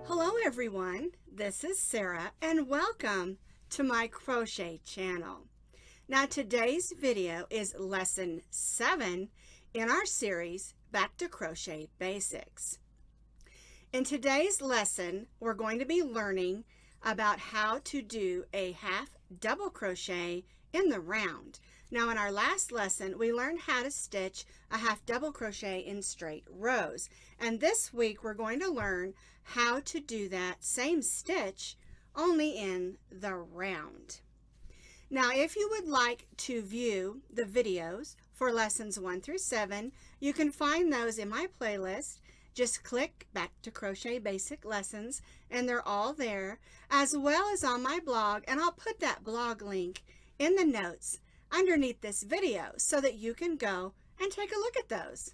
Hello everyone, this is Sarah and welcome to my crochet channel. Now today's video is lesson 7 in our series Back to Crochet Basics. In today's lesson we're going to be learning about how to do a half double crochet in the round. Now in our last lesson we learned how to stitch a half double crochet in straight rows, and this week we're going to learn how to do that same stitch only in the round. Now if you would like to view the videos for lessons 1 through 7, you can find those in my playlist. Just click Back to Crochet Basic Lessons and they're all there, as well as on my blog, and I'll put that blog link in the notes underneath this video so that you can go and take a look at those.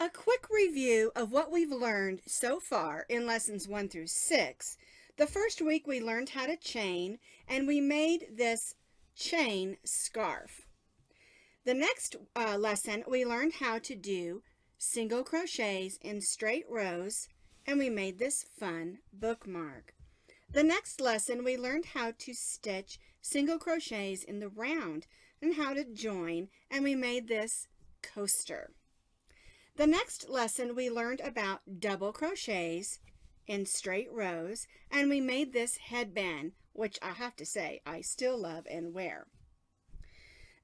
A quick review of what we've learned so far in lessons 1 through 6. The first week we learned how to chain and we made this chain scarf. The next lesson we learned how to do single crochets in straight rows and we made this fun bookmark. The next lesson we learned how to stitch single crochets in the round and how to join, and we made this coaster. The next lesson we learned about double crochets in straight rows and we made this headband, which I have to say I still love and wear.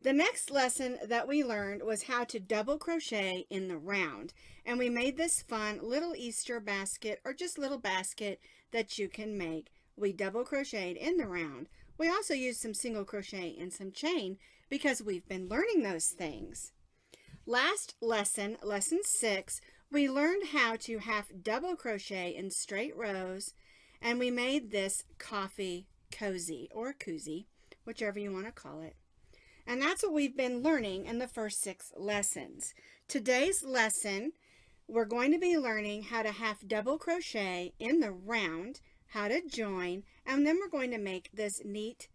The next lesson that we learned was how to double crochet in the round, and we made this fun little Easter basket or just little basket that you can make. We double crocheted in the round. We also used some single crochet and some chain because we've been learning those things. Last lesson, lesson 6, we learned how to half double crochet in straight rows and we made this coffee cozy or koozie, whichever you want to call it. And that's what we've been learning in the first 6 lessons. Today's lesson, we're going to be learning how to half double crochet in the round, how to join, and then we're going to make this neat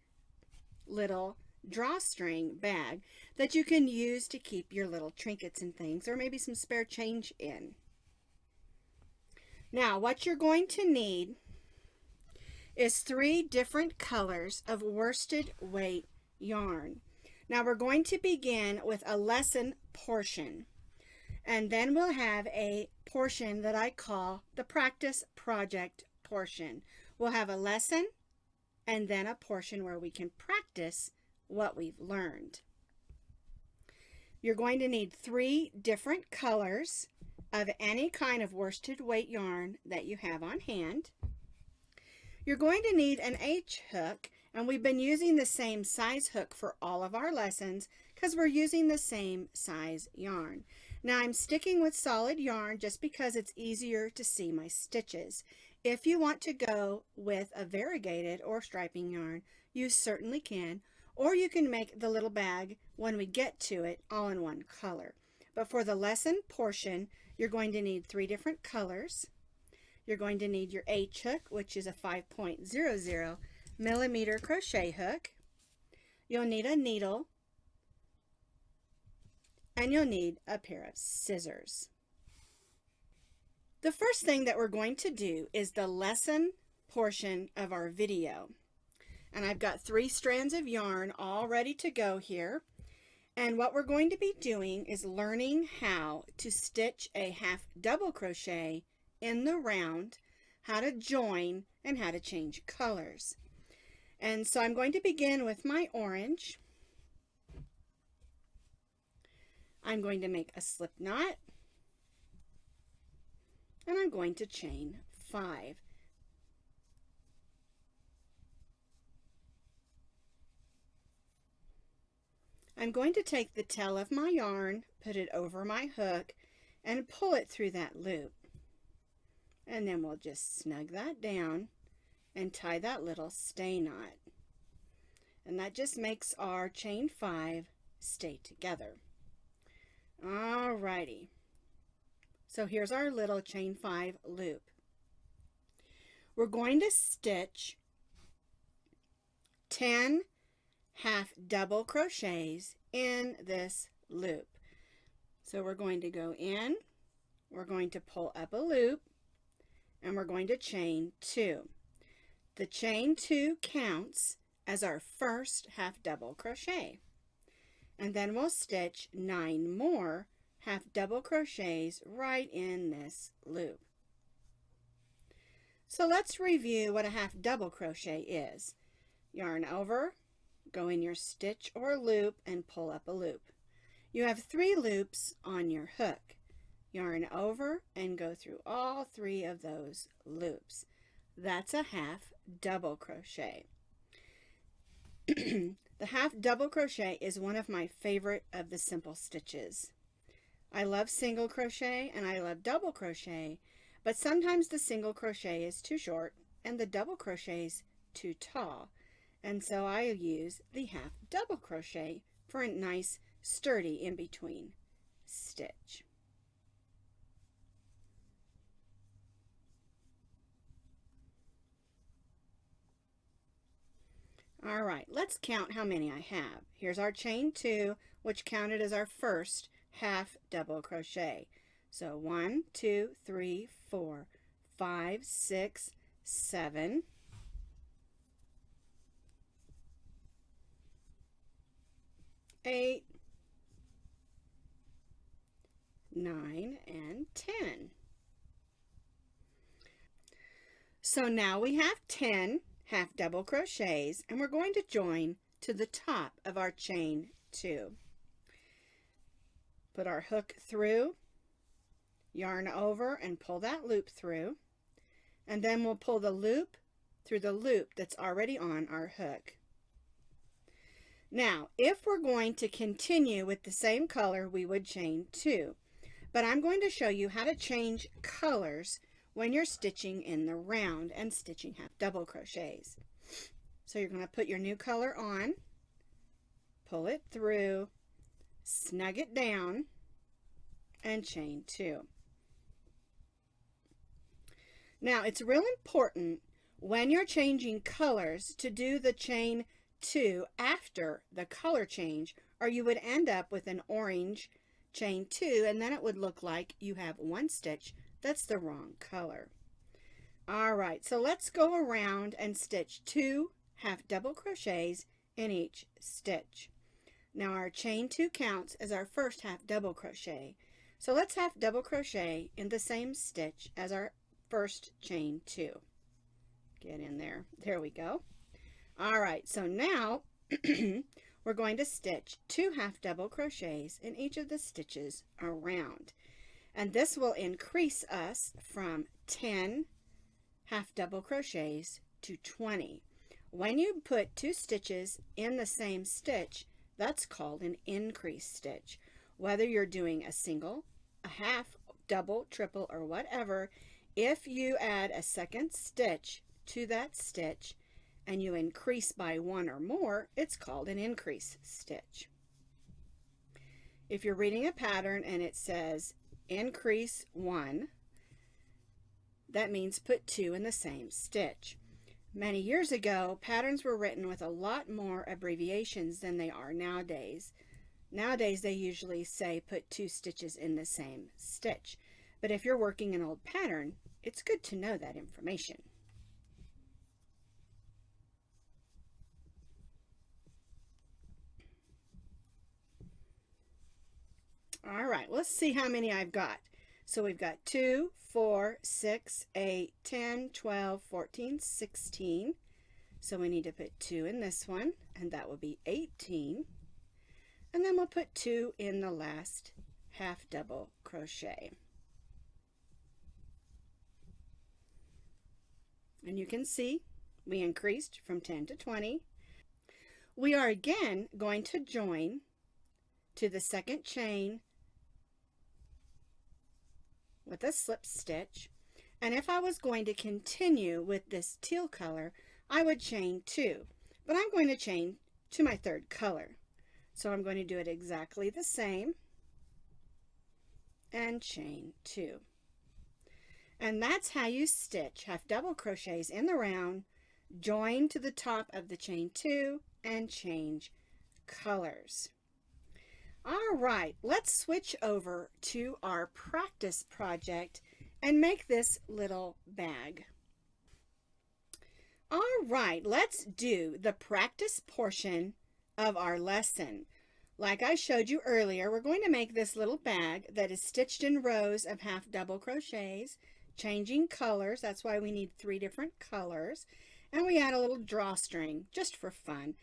little drawstring bag that you can use to keep your little trinkets and things, or maybe some spare change in. Now what you're going to need is 3 different colors of worsted weight yarn. Now we're going to begin with a lesson portion, and then we'll have a portion that I call the practice project portion. We'll have a lesson and then a portion where we can practice what we've learned. You're going to need 3 different colors of any kind of worsted weight yarn that you have on hand. You're going to need an H hook, and we've been using the same size hook for all of our lessons because we're using the same size yarn. Now I'm sticking with solid yarn just because it's easier to see my stitches. If you want to go with a variegated or striping yarn, you certainly can, or you can make the little bag when we get to it all in one color. But for the lesson portion, you're going to need 3 different colors. You're going to need your H hook, which is a 5.00 millimeter crochet hook. You'll need a needle, and you'll need a pair of scissors. The first thing that we're going to do is the lesson portion of our video. And I've got 3 strands of yarn all ready to go here. And what we're going to be doing is learning how to stitch a half double crochet in the round, how to join, and how to change colors. And so I'm going to begin with my orange. I'm going to make a slip knot. And I'm going to chain 5. I'm going to take the tail of my yarn, put it over my hook, and pull it through that loop. And then we'll just snug that down and tie that little stay knot. And that just makes our chain 5 stay together. Alrighty. So here's our little chain 5 loop. We're going to stitch 10 half double crochets in this loop. So we're going to go in, we're going to pull up a loop, and we're going to chain 2. The chain 2 counts as our first half double crochet, and then we'll stitch 9 more half double crochets right in this loop. So let's review what a half double crochet is. Yarn over, go in your stitch or loop and pull up a loop. You have 3 loops on your hook. Yarn over and go through all 3 of those loops. That's a half double crochet. The half double crochet is one of my favorite of the simple stitches. I love single crochet and I love double crochet, but sometimes the single crochet is too short and the double crochet is too tall, and so I use the half double crochet for a nice sturdy in between stitch. All right, let's count how many I have. Here's our chain 2, which counted as our first half double crochet. So 1, 2, 3, 4, 5, 6, 7, 8, 9, and 10. So now we have 10 half double crochets, and we're going to join to the top of our chain 2. Put our hook through, yarn over and pull that loop through, and then we'll pull the loop through the loop that's already on our hook. Now, if we're going to continue with the same color, we would chain 2, but I'm going to show you how to change colors when you're stitching in the round and stitching half double crochets. So you're going to put your new color on, pull it through, snug it down, and chain 2. Now it's real important when you're changing colors to do the chain 2 after the color change, or you would end up with an orange chain 2, and then it would look like you have one stitch that's the wrong color. All right, so let's go around and stitch 2 half double crochets in each stitch. Now our chain 2 counts as our first half double crochet. So let's half double crochet in the same stitch as our first chain 2. Get in there. There we go. All right, so now we're going to stitch 2 half double crochets in each of the stitches around. And this will increase us from 10 half double crochets to 20. When you put 2 stitches in the same stitch, that's called an increase stitch. Whether you're doing a single, a half, double, triple, or whatever, if you add a second stitch to that stitch and you increase by 1 or more, it's called an increase stitch. If you're reading a pattern and it says increase 1, that means put 2 in the same stitch. Many years ago, patterns were written with a lot more abbreviations than they are nowadays. Nowadays, they usually say put 2 stitches in the same stitch. But if you're working an old pattern, it's good to know that information. All right, let's see how many I've got. So we've got 2, 4, 6, 8, 10, 12, 14, 16. So we need to put 2 in this one, and that will be 18. And then we'll put 2 in the last half double crochet. And you can see we increased from 10 to 20. We are again going to join to the second chain with a slip stitch, and if I was going to continue with this teal color, I would chain 2, but I'm going to chain to my third color. So I'm going to do it exactly the same and chain 2. And that's how you stitch half double crochets in the round, join to the top of the chain 2, and change colors. All right, let's switch over to our practice project and make this little bag. All right, let's do the practice portion of our lesson. Like I showed you earlier, we're going to make this little bag that is stitched in rows of half double crochets, changing colors. That's why we need 3 different colors. And we add a little drawstring just for fun.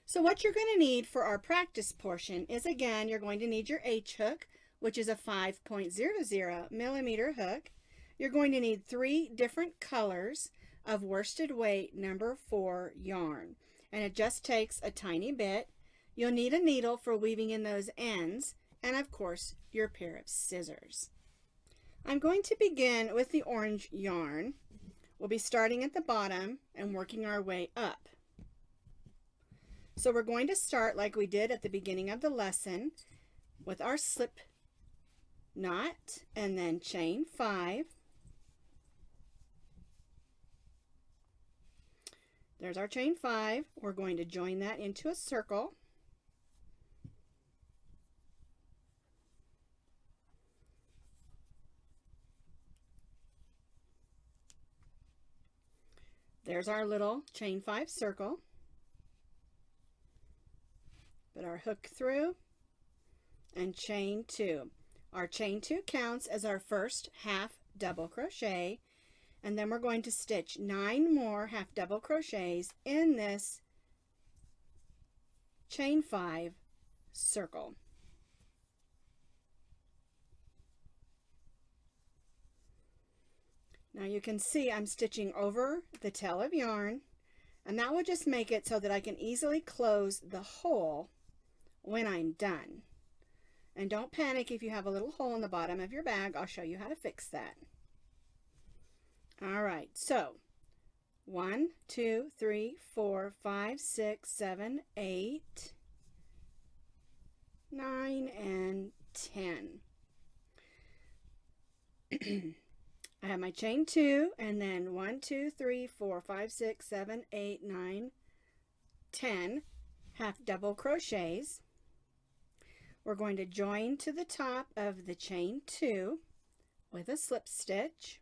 So what you're going to need for our practice portion is, again, you're going to need your H hook, which is a 5.00 millimeter hook. You're going to need 3 different colors of worsted weight number 4 yarn, and it just takes a tiny bit. You'll need a needle for weaving in those ends, and of course your pair of scissors. I'm going to begin with the orange yarn. We'll be starting at the bottom and working our way up. So we're going to start like we did at the beginning of the lesson with our slip knot and then chain 5. There's our chain 5. We're going to join that into a circle. There's our little chain 5 circle. Put our hook through and chain 2. Our chain 2 counts as our first half double crochet, and then we're going to stitch 9 more half double crochets in this chain 5 circle. Now you can see I'm stitching over the tail of yarn, and that will just make it so that I can easily close the hole when I'm done. And don't panic if you have a little hole in the bottom of your bag. I'll show you how to fix that. All right, so 1, 2, 3, 4, 5, 6, 7, 8, 9, and 10. I have my chain 2, and then 1, 2, 3, 4, 5, 6, 7, 8, 9, 10 half double crochets. We're going to join to the top of the chain 2 with a slip stitch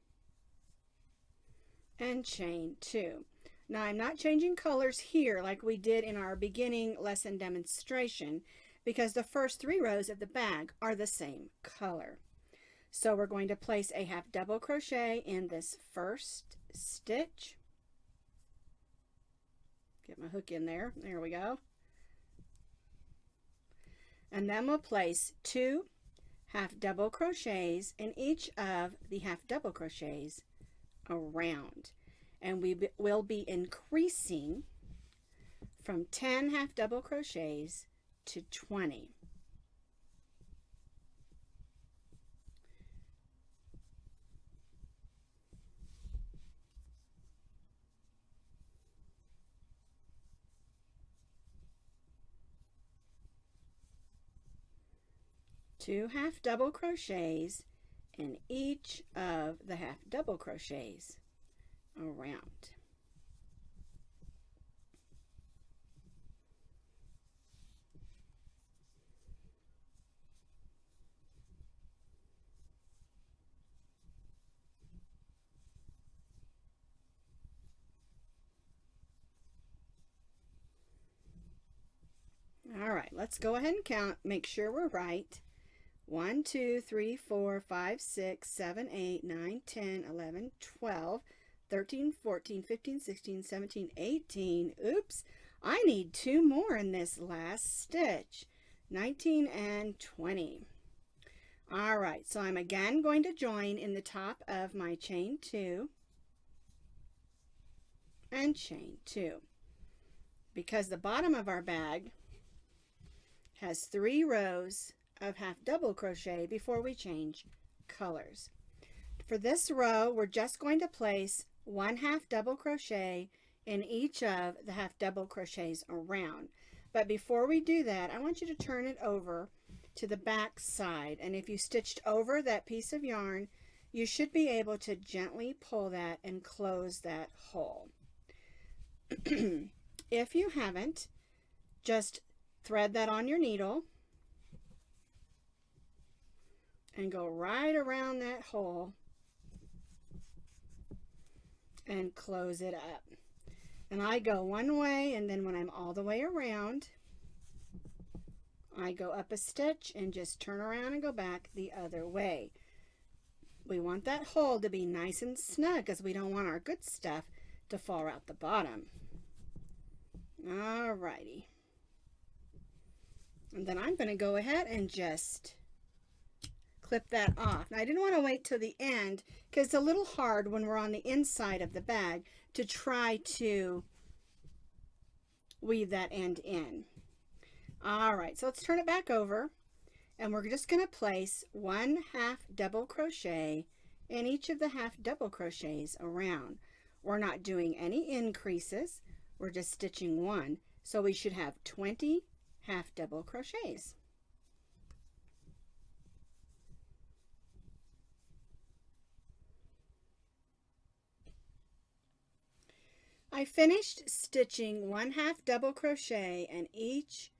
and chain 2. Now I'm not changing colors here like we did in our beginning lesson demonstration, because the first 3 rows of the bag are the same color. So we're going to place a half double crochet in this first stitch. Get my hook in there. There we go. And then we'll place 2 half double crochets in each of the half double crochets around. And we will be increasing from 10 half double crochets to 20. Two half double crochets in each of the half double crochets around. All right, let's go ahead and count, make sure we're right. 1, 2, 3, 4, 5, 6, 7, 8, 9, 10, 11, 12, 13, 14, 15, 16, 17, 18. Oops, I need 2 more in this last stitch. 19 and 20. All right, so I'm again going to join in the top of my chain 2 and chain 2, because the bottom of our bag has 3 rows of half double crochet before we change colors. For this row, we're just going to place 1 half double crochet in each of the half double crochets around. But before we do that, I want you to turn it over to the back side, and if you stitched over that piece of yarn, you should be able to gently pull that and close that hole. If you haven't, just thread that on your needle and go right around that hole and close it up. And I go one way, and then when I'm all the way around, I go up a stitch and just turn around and go back the other way. We want that hole to be nice and snug because we don't want our good stuff to fall out the bottom. Alrighty. And then I'm going to go ahead and just clip that off. Now I didn't want to wait till the end because it's a little hard when we're on the inside of the bag to try to weave that end in. Alright, so let's turn it back over, and we're just going to place 1 half double crochet in each of the half double crochets around. We're not doing any increases, we're just stitching 1, so we should have 20 half double crochets. I finished stitching 1 half double crochet in each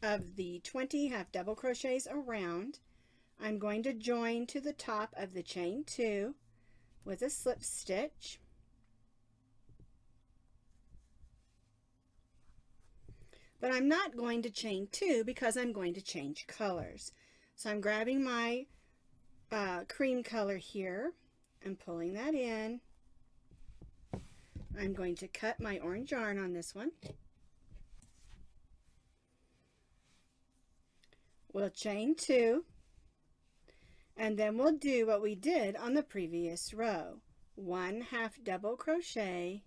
of the 20 half double crochets around. I'm going to join to the top of the chain 2 with a slip stitch. But I'm not going to chain 2 because I'm going to change colors. So I'm grabbing my cream color here and pulling that in. I'm going to cut my orange yarn on this one. We'll chain 2, and then we'll do what we did on the previous row. 1 half double crochet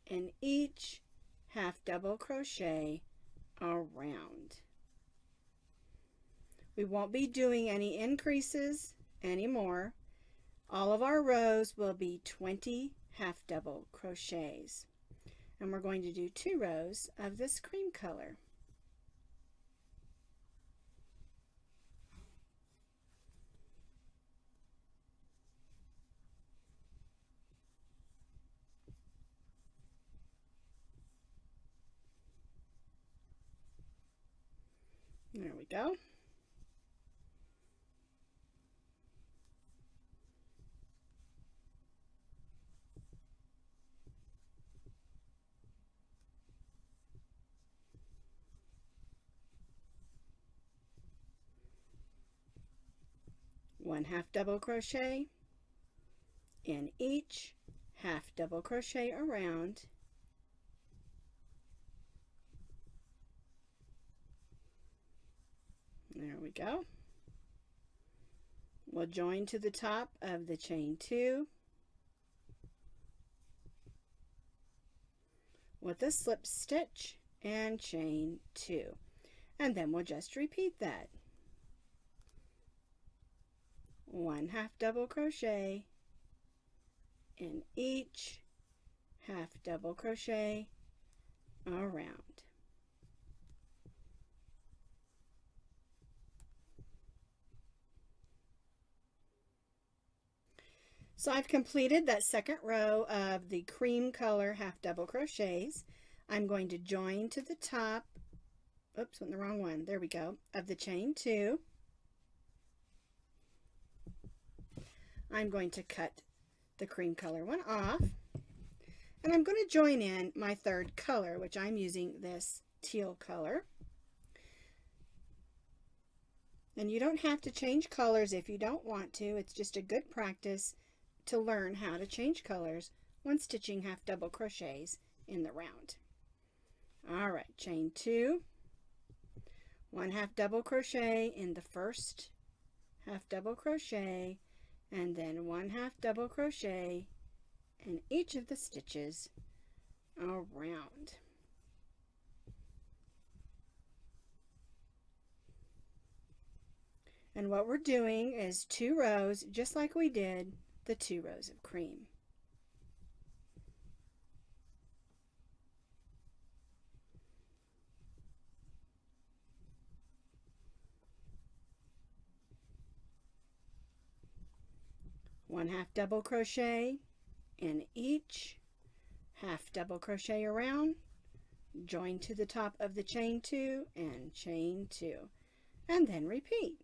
in each half double crochet around. We won't be doing any increases anymore. All of our rows will be 20 half double crochets, and we're going to do 2 rows of this cream color. There we go. One half double crochet in each half double crochet around. There we go. We'll join to the top of the chain 2 with a slip stitch and chain 2, and then we'll just repeat that. 1 half double crochet in each half double crochet around. So I've completed that second row of the cream color half double crochets. I'm going to join to the top, oops, went the wrong one, there we go, of the chain 2. I'm going to cut the cream color one off, and I'm going to join in my third color, which I'm using this teal color. And you don't have to change colors if you don't want to. It's just a good practice to learn how to change colors when stitching half double crochets in the round. Alright, chain 2, 1 half double crochet in the first half double crochet, and then 1 half double crochet in each of the stitches around. And what we're doing is 2 rows, just like we did the 2 rows of cream. One half double crochet in each half double crochet around, join to the top of the chain 2 and chain 2, and then repeat.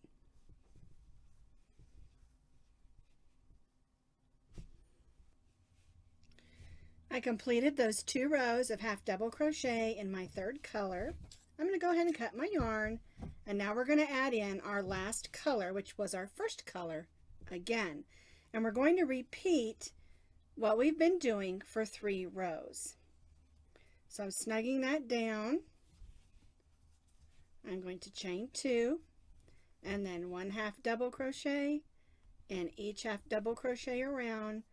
I completed those 2 rows of half double crochet in my 3rd color. I'm going to go ahead and cut my yarn, and now we're going to add in our last color, which was our 1st color again. And we're going to repeat what we've been doing for 3 rows. So I'm snugging that down. I'm going to chain 2 and then 1 half double crochet in each half double crochet around,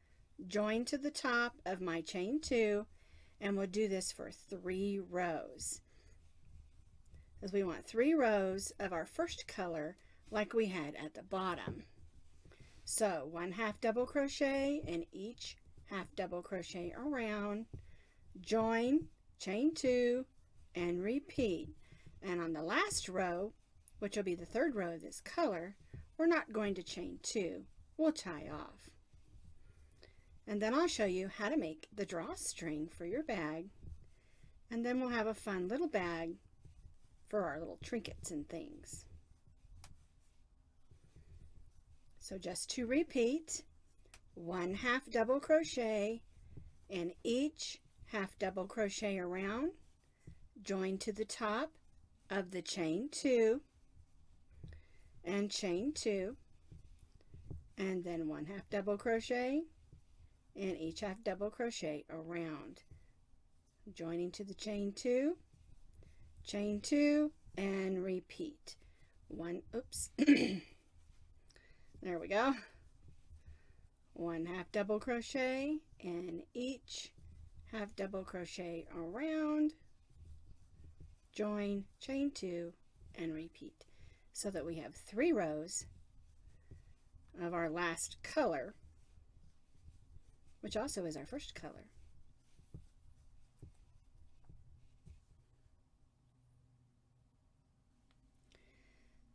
join to the top of my chain 2, and we'll do this for 3 rows, as we want 3 rows of our 1st color like we had at the bottom. So 1 half double crochet in each half double crochet around, join, chain 2, and repeat. And on the last row, which will be the 3rd row of this color, we're not going to chain 2, we'll tie off. And then I'll show you how to make the drawstring for your bag, and then we'll have a fun little bag for our little trinkets and things. So just to repeat, 1 half double crochet in each half double crochet around, join to the top of the chain 2 and chain 2, and then 1 half double crochet in each half double crochet around, joining to the chain 2, chain 2, and repeat. There we go. 1 half double crochet in each half double crochet around, join, chain 2, and repeat, so that we have 3 rows of our last color, which also is our 1st color.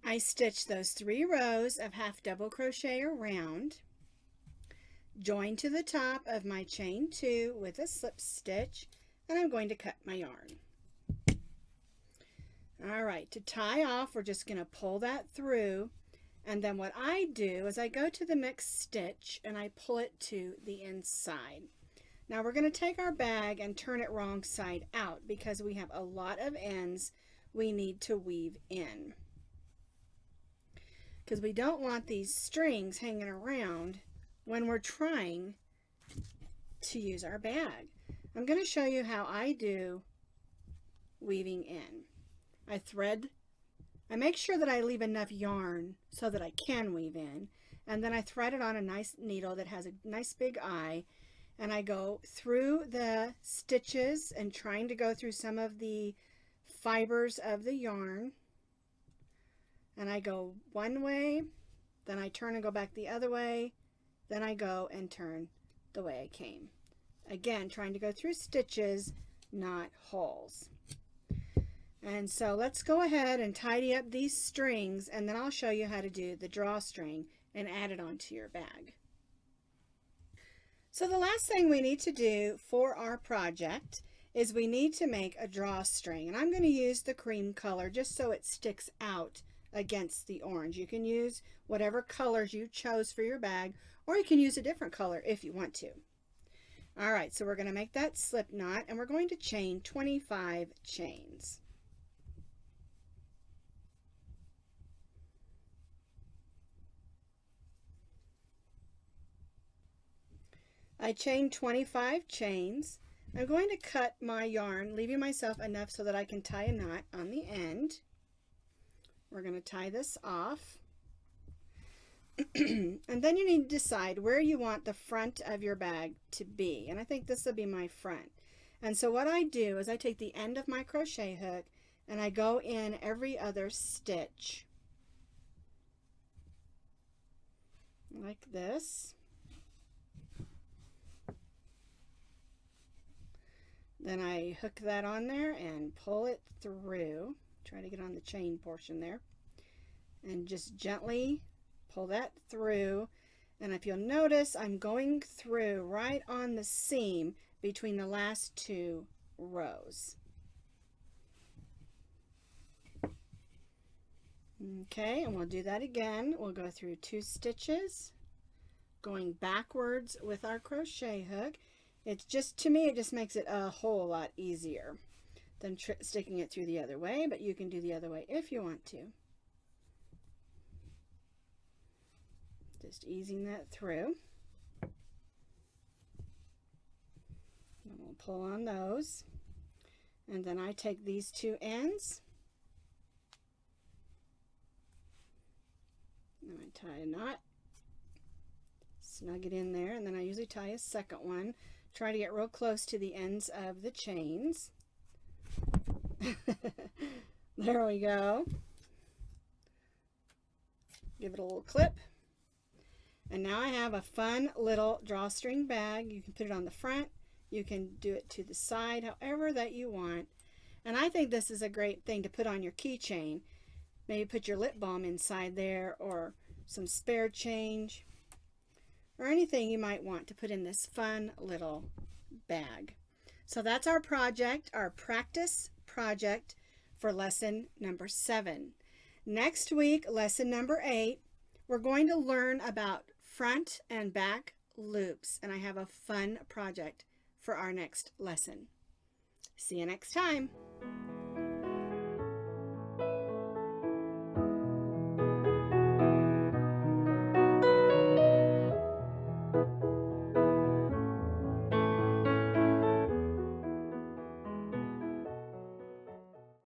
I stitched those 3 rows of half double crochet around, join to the top of my chain 2 with a slip stitch, and I'm going to cut my yarn. All right, to tie off, we're just going to pull that through, and then what I do is I go to the mixed stitch and I pull it to the inside. Now we're going to take our bag and turn it wrong side out because we have a lot of ends we need to weave in, because we don't want these strings hanging around when we're trying to use our bag. I'm going to show you how I do weaving in. I make sure that I leave enough yarn so that I can weave in, and then I thread it on a nice needle that has a nice big eye, and I go through the stitches and trying to go through some of the fibers of the yarn, and I go one way, then I turn and go back the other way, then I go and turn the way I came. Again, trying to go through stitches, not holes. And so let's go ahead and tidy up these strings, and then I'll show you how to do the drawstring and add it onto your bag. So the last thing we need to do for our project is we need to make a drawstring, and I'm going to use the cream color just so it sticks out against the orange. You can use whatever colors you chose for your bag, or you can use a different color if you want to. All right, so we're going to make that slip knot, and we're going to chain 25 chains. I chained 25 chains. I'm going to cut my yarn, leaving myself enough so that I can tie a knot on the end. We're going to tie this off. And then you need to decide where you want the front of your bag to be. And I think this will be my front. And so what I do is I take the end of my crochet hook and I go in every other stitch. Like this. Then I hook that on there and pull it through. Try to get on the chain portion there. And just gently pull that through. And if you'll notice, I'm going through right on the seam between the last 2 rows. Okay, and we'll do that again. We'll go through 2 stitches, going backwards with our crochet hook, It's just, to me, it just makes it a whole lot easier than sticking it through the other way, but you can do the other way if you want to. Just easing that through. And we'll pull on those. And then I take these two ends and I tie a knot, snug it in there, and then I usually tie a second one. Try to get real close to the ends of the chains. There we go. Give it a little clip. And now I have a fun little drawstring bag. You can put it on the front. You can do it to the side, however that you want. And I think this is a great thing to put on your keychain. Maybe put your lip balm inside there, or some spare change, or anything you might want to put in this fun little bag. So that's our project, our practice project for lesson number 7. Next week, lesson number 8, we're going to learn about front and back loops, and I have a fun project for our next lesson. See you next time.